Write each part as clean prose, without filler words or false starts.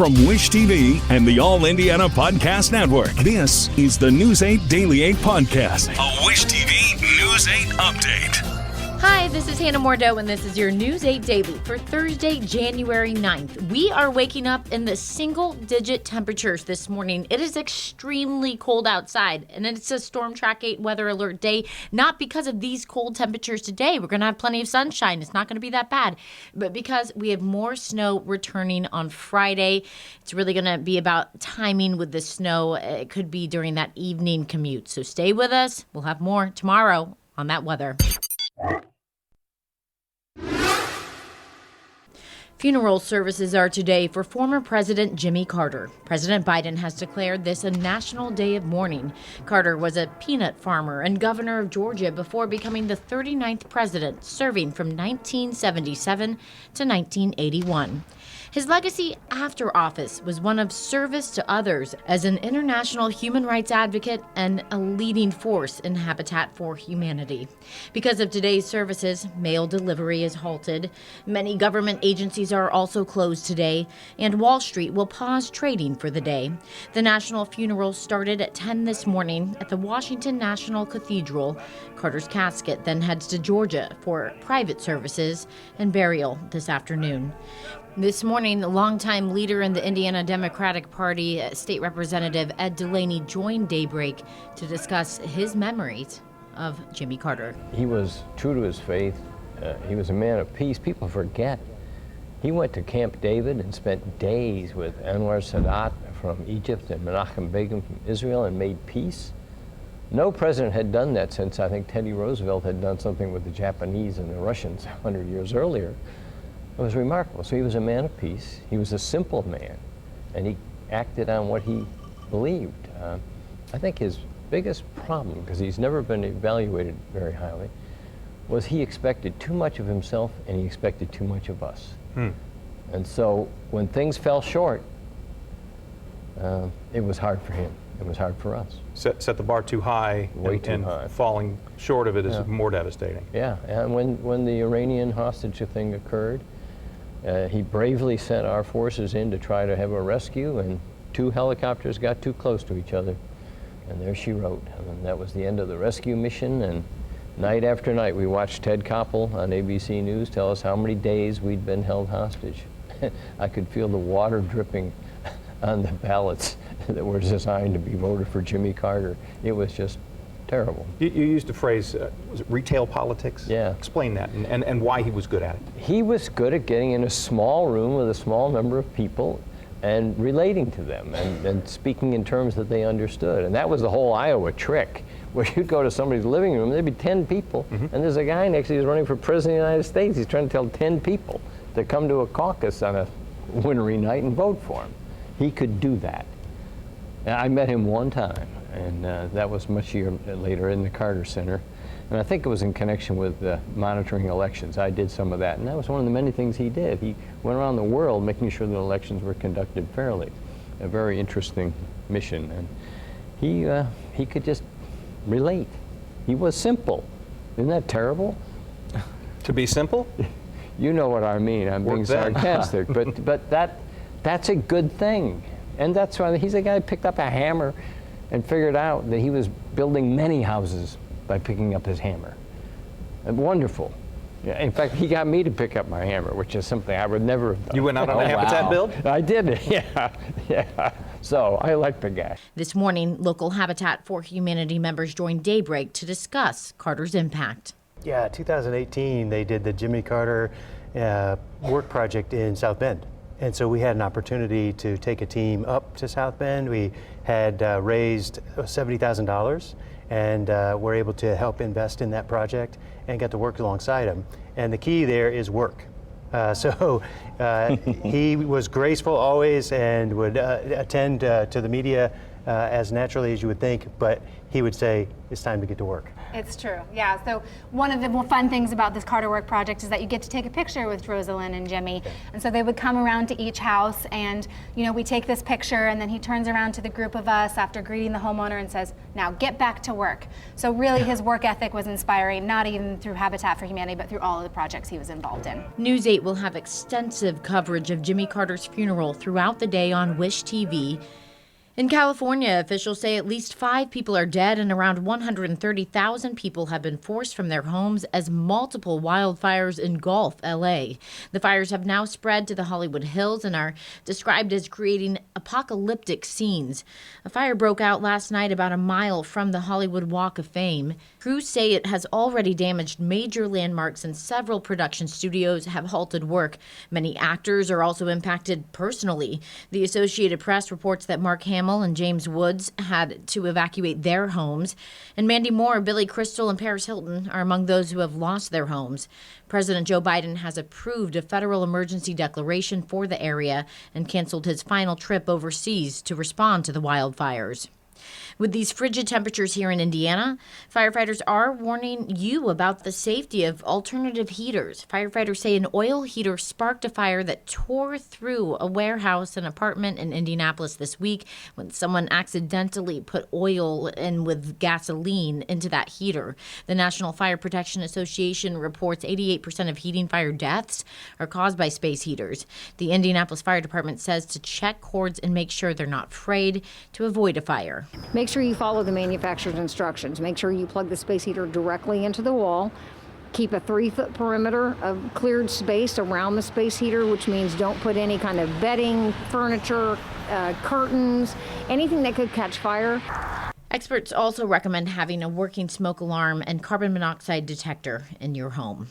From Wish TV and the All Indiana Podcast Network, this is the News 8 Daily 8 Podcast, a Wish TV News 8 update. Hi, this is Hannah Mordeau, and this is your News 8 Daily for Thursday, January 9th. We are waking up in the single-digit temperatures this morning. It is extremely cold outside, and it's a Storm Track 8 weather alert day, not because of these cold temperatures today. We're going to have plenty of sunshine. It's not going to be that bad, but because we have more snow returning on Friday. It's really going to be about timing with the snow. It could be during that evening commute, so stay with us. We'll have more tomorrow on that weather. Funeral services are today for former President Jimmy Carter. President Biden has declared this a national day of mourning. Carter was a peanut farmer and governor of Georgia before becoming the 39th president, serving from 1977 to 1981. His legacy after office was one of service to others as an international human rights advocate and a leading force in Habitat for Humanity. Because of today's services, mail delivery is halted. Many government agencies are also closed today, and Wall Street will pause trading for the day. The national funeral started at 10 this morning at the Washington National Cathedral. Carter's casket then heads to Georgia for private services and burial this afternoon. This morning, the longtime leader in the Indiana Democratic Party, State Representative Ed Delaney, joined Daybreak to discuss his memories of Jimmy Carter. He was true to his faith. He was a man of peace. People forget. He went to Camp David and spent days with Anwar Sadat from Egypt and Menachem Begin from Israel and made peace. No president had done that since, I think, Teddy Roosevelt had done something with the Japanese and the Russians 100 years earlier. It was remarkable. So he was a man of peace. He was a simple man, and he acted on what he believed. I think his biggest problem, because he's never been evaluated very highly, was he expected too much of himself and he expected too much of us. And so when things fell short, it was hard for him. It was hard for us. Set the bar too high, and high. Falling short of it is more devastating. Yeah, and when the Iranian hostage thing occurred, he bravely sent our forces in to try to have a rescue, and 2 helicopters got too close to each other, and there she wrote. And that was the end of the rescue mission, and night after night we watched Ted Koppel on ABC News tell us how many days we'd been held hostage. I could feel the water dripping on the ballots that were designed to be voted for Jimmy Carter. It was just terrible. You used the phrase, was it retail politics? Yeah. Explain that and why he was good at it. He was good at getting in a small room with a small number of people and relating to them and speaking in terms that they understood. And that was the whole Iowa trick, where you'd go to somebody's living room, there'd be 10 people, and there's a guy next to you who's running for president of the United States. He's trying to tell 10 people to come to a caucus on a wintry night and vote for him. He could do that. And I met him one time, and that was much year later in the Carter Center. And I think it was in connection with monitoring elections. I did some of that, and that was one of the many things he did. He went around the world making sure that elections were conducted fairly. A very interesting mission. And he could just relate. He was simple. Isn't that terrible? To be simple? You know what I mean. I'm being sarcastic, but that's a good thing. And that's why he's a guy who picked up a hammer and figured out that he was building many houses by picking up his hammer. And wonderful. Yeah, in fact, he got me to pick up my hammer, which is something I would never have done. You went out on a Habitat build? I did, yeah. So I like the guy. This morning, local Habitat for Humanity members joined Daybreak to discuss Carter's impact. Yeah, 2018, they did the Jimmy Carter work project in South Bend. And so we had an opportunity to take a team up to South Bend. We had raised $70,000 and were able to help invest in that project and got to work alongside him. And the key there is work. So he was graceful always and would attend to the media as naturally as you would think, but he would say, it's time to get to work. It's true, yeah. So one of the fun things about this Carter Work project is that you get to take a picture with Rosalind and Jimmy. And so they would come around to each house and, we take this picture, and then he turns around to the group of us after greeting the homeowner and says, now get back to work. So really his work ethic was inspiring, not even through Habitat for Humanity, but through all of the projects he was involved in. News 8 will have extensive coverage of Jimmy Carter's funeral throughout the day on Wish TV. In California, officials say at least 5 people are dead and around 130,000 people have been forced from their homes as multiple wildfires engulf L.A. The fires have now spread to the Hollywood Hills and are described as creating apocalyptic scenes. A fire broke out last night about a mile from the Hollywood Walk of Fame. Crews say it has already damaged major landmarks and several production studios have halted work. Many actors are also impacted personally. The Associated Press reports that Mark Hamill and James Woods had to evacuate their homes. And Mandy Moore, Billy Crystal, and Paris Hilton are among those who have lost their homes. President Joe Biden has approved a federal emergency declaration for the area and canceled his final trip overseas to respond to the wildfires. With these frigid temperatures here in Indiana, firefighters are warning you about the safety of alternative heaters. Firefighters say an oil heater sparked a fire that tore through a warehouse and apartment in Indianapolis this week when someone accidentally put oil in with gasoline into that heater. The National Fire Protection Association reports 88% of heating fire deaths are caused by space heaters. The Indianapolis Fire Department says to check cords and make sure they're not frayed to avoid a fire. Make sure you follow the manufacturer's instructions. Make sure you plug the space heater directly into the wall. Keep a 3-foot perimeter of cleared space around the space heater, which means don't put any kind of bedding, furniture, curtains, anything that could catch fire. Experts also recommend having a working smoke alarm and carbon monoxide detector in your home.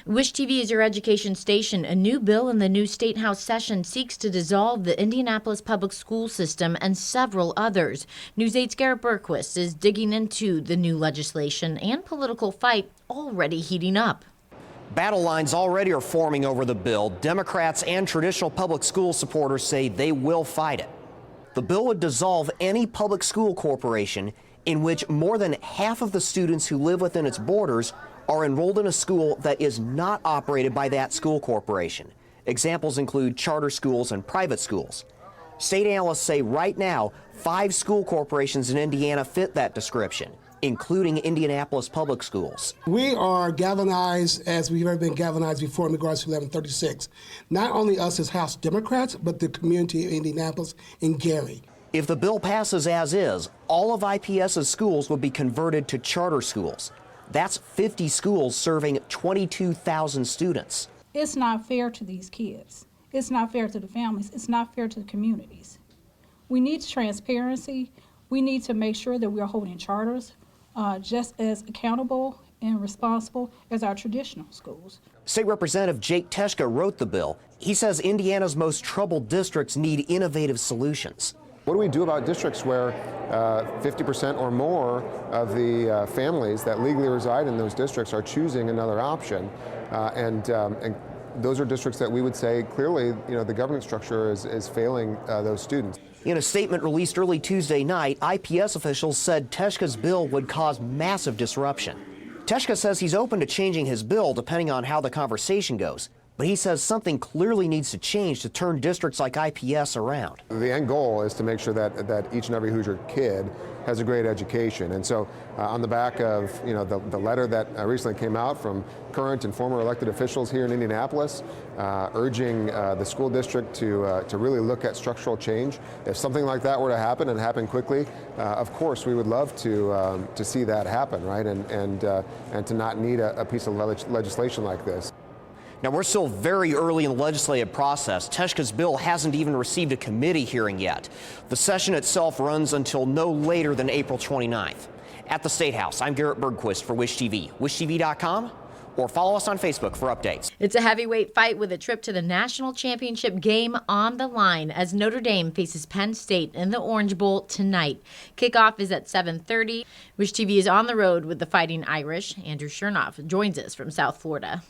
Wish TV is your education station. A new bill in the new State House session seeks to dissolve the Indianapolis public school system and several others. News 8's Garrett Berquist is digging into the new legislation and political fight already heating up. Battle lines already are forming over the bill. Democrats and traditional public school supporters say they will fight it. The bill would dissolve any public school corporation in which more than half of the students who live within its borders are enrolled in a school that is not operated by that school corporation. Examples include charter schools and private schools. State analysts say right now, 5 school corporations in Indiana fit that description, including Indianapolis Public Schools. We are galvanized as we've ever been galvanized before in regards to 1136. Not only us as House Democrats, but the community of Indianapolis and Gary. If the bill passes as is, all of IPS's schools would be converted to charter schools. That's 50 schools serving 22,000 students. It's not fair to these kids. It's not fair to the families. It's not fair to the communities. We need transparency. We need to make sure that we are holding charters just as accountable and responsible as our traditional schools. State Representative Jake Teschka wrote the bill. He says Indiana's most troubled districts need innovative solutions. What do we do about districts where 50% or more of the families that legally reside in those districts are choosing another option? And those are districts that we would say clearly, the governance structure is failing those students. In a statement released early Tuesday night, IPS officials said Teschka's bill would cause massive disruption. Teschka says he's open to changing his bill depending on how the conversation goes. But he says something clearly needs to change to turn districts like IPS around. The end goal is to make sure that each and every Hoosier kid has a great education. And so on the back of the letter that recently came out from current and former elected officials here in Indianapolis, urging the school district to really look at structural change. If something like that were to happen and happen quickly, of course we would love to see that happen, right? And to not need a piece of legislation like this. Now, we're still very early in the legislative process. Teschka's bill hasn't even received a committee hearing yet. The session itself runs until no later than April 29th. At the State House, I'm Garrett Bergquist for Wish TV. WishTV.com, or follow us on Facebook for updates. It's a heavyweight fight with a trip to the national championship game on the line as Notre Dame faces Penn State in the Orange Bowl tonight. Kickoff is at 7:30. Wish TV is on the road with the Fighting Irish. Andrew Chernoff joins us from South Florida.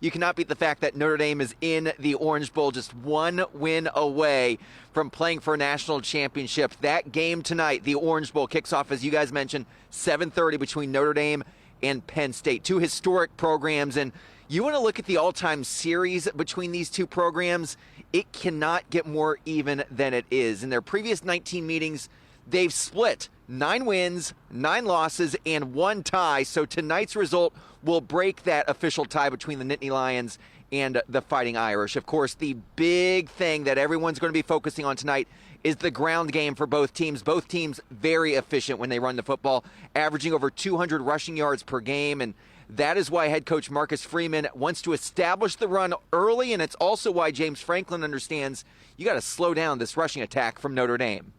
You cannot beat the fact that Notre Dame is in the Orange Bowl, just one win away from playing for a national championship. That game tonight, the Orange Bowl, kicks off, as you guys mentioned, 7:30 between Notre Dame and Penn State. Two historic programs, and you want to look at the all-time series between these two programs, it cannot get more even than it is. In their previous 19 meetings, they've split 9 wins, 9 losses, and 1 tie. So tonight's result will break that official tie between the Nittany Lions and the Fighting Irish. Of course, the big thing that everyone's going to be focusing on tonight is the ground game for both teams. Both teams very efficient when they run the football, averaging over 200 rushing yards per game. And that is why head coach Marcus Freeman wants to establish the run early. And it's also why James Franklin understands you got to slow down this rushing attack from Notre Dame.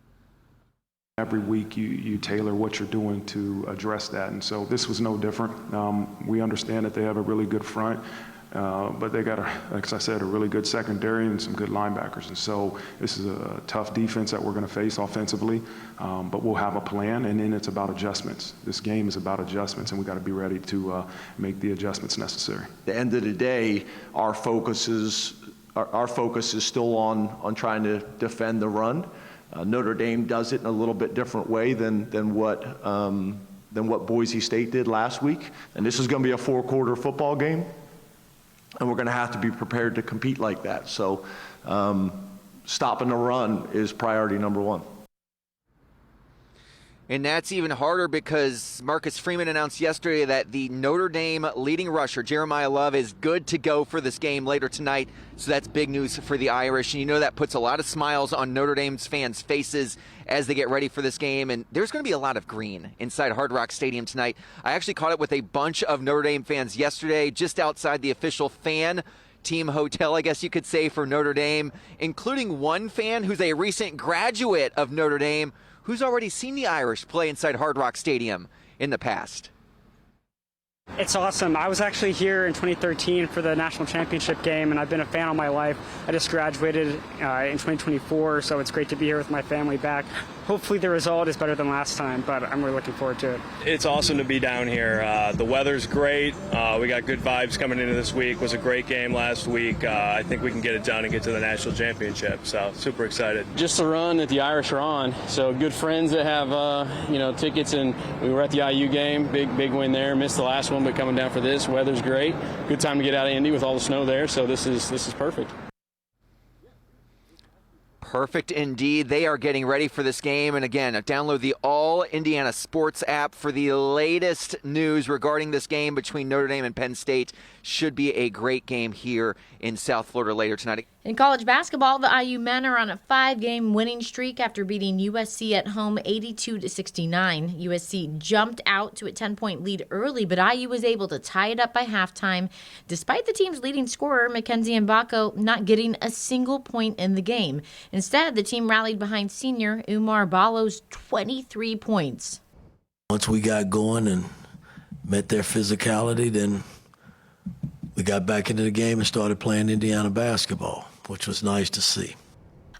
Every week you tailor what you're doing to address that. And so this was no different. We understand that they have a really good front. But they got, like I said, a really good secondary and some good linebackers. And so this is a tough defense that we're going to face offensively, but we'll have a plan, and then it's about adjustments. This game is about adjustments, and we got to be ready to make the adjustments necessary. At the end of the day, our focus is still on trying to defend the run. Notre Dame does it in a little bit different way than what Boise State did last week. And this is going to be a 4-quarter football game. And we're going to have to be prepared to compete like that. So stopping the run is priority number 1. And that's even harder because Marcus Freeman announced yesterday that the Notre Dame leading rusher, Jeremiah Love, is good to go for this game later tonight. So that's big news for the Irish. And you know that puts a lot of smiles on Notre Dame's fans' faces as they get ready for this game. And there's going to be a lot of green inside Hard Rock Stadium tonight. I actually caught up with a bunch of Notre Dame fans yesterday just outside the official fan team hotel, I guess you could say, for Notre Dame, including one fan who's a recent graduate of Notre Dame who's already seen the Irish play inside Hard Rock Stadium in the past. It's awesome. I was actually here in 2013 for the national championship game, and I've been a fan all my life. I just graduated in 2024, so it's great to be here with my family back. Hopefully the result is better than last time, but I'm really looking forward to it. It's awesome to be down here. The weather's great. We got good vibes coming into this week. It was a great game last week. I think we can get it done and get to the national championship, so super excited. Just the run that the Irish are on. So good friends that have tickets, and we were at the IU game. Big win there. Missed the last one, but coming down for this. Weather's great. Good time to get out of Indy with all the snow there, so this is perfect. Perfect indeed. They are getting ready for this game. And again, download the All Indiana Sports app for the latest news regarding this game between Notre Dame and Penn State. Should be a great game here in South Florida later tonight. In college basketball, the IU men are on a 5-game winning streak after beating USC at home 82-69. USC jumped out to a 10-point lead early, but IU was able to tie it up by halftime, despite the team's leading scorer, Mackenzie Mbako, not getting a single point in the game. Instead, the team rallied behind senior Umar Ballo's 23 points. Once we got going and met their physicality, then we got back into the game and started playing Indiana basketball, which was nice to see.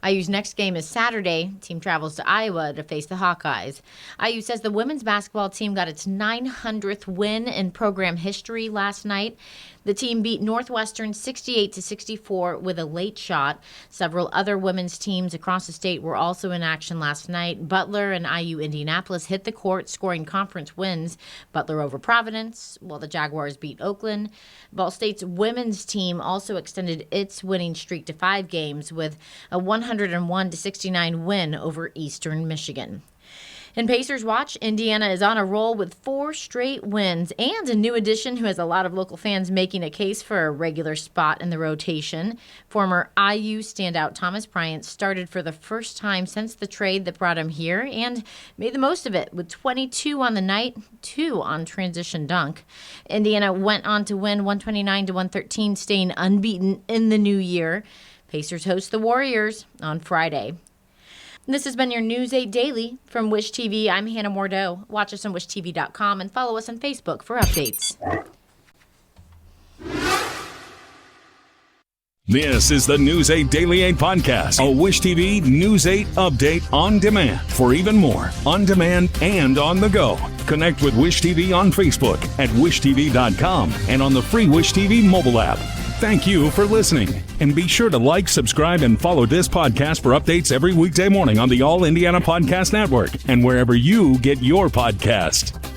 IU's next game is Saturday. Team travels to Iowa to face the Hawkeyes. IU says the women's basketball team got its 900th win in program history last night. The team beat Northwestern 68-64 with a late shot. Several other women's teams across the state were also in action last night. Butler and IU Indianapolis hit the court, scoring conference wins. Butler over Providence, while the Jaguars beat Oakland. Ball State's women's team also extended its winning streak to 5 games with a 101-69 win over Eastern Michigan. In Pacers Watch, Indiana is on a roll with 4 straight wins and a new addition who has a lot of local fans making a case for a regular spot in the rotation. Former IU standout Thomas Bryant started for the first time since the trade that brought him here and made the most of it with 22 on the night, 2 on transition dunk. Indiana went on to win 129-113, staying unbeaten in the new year. Pacers host the Warriors on Friday. This has been your News 8 Daily from Wish TV. I'm Hannah Mordeau. Watch us on wishtv.com and follow us on Facebook for updates. This is the News 8 Daily 8 podcast, a Wish TV News 8 update on demand. For even more, on demand and on the go, Connect with Wish TV on Facebook at wishtv.com and on the free Wish TV mobile app. Thank you for listening, and be sure to like, subscribe, and follow this podcast for updates every weekday morning on the All Indiana Podcast Network and wherever you get your podcast.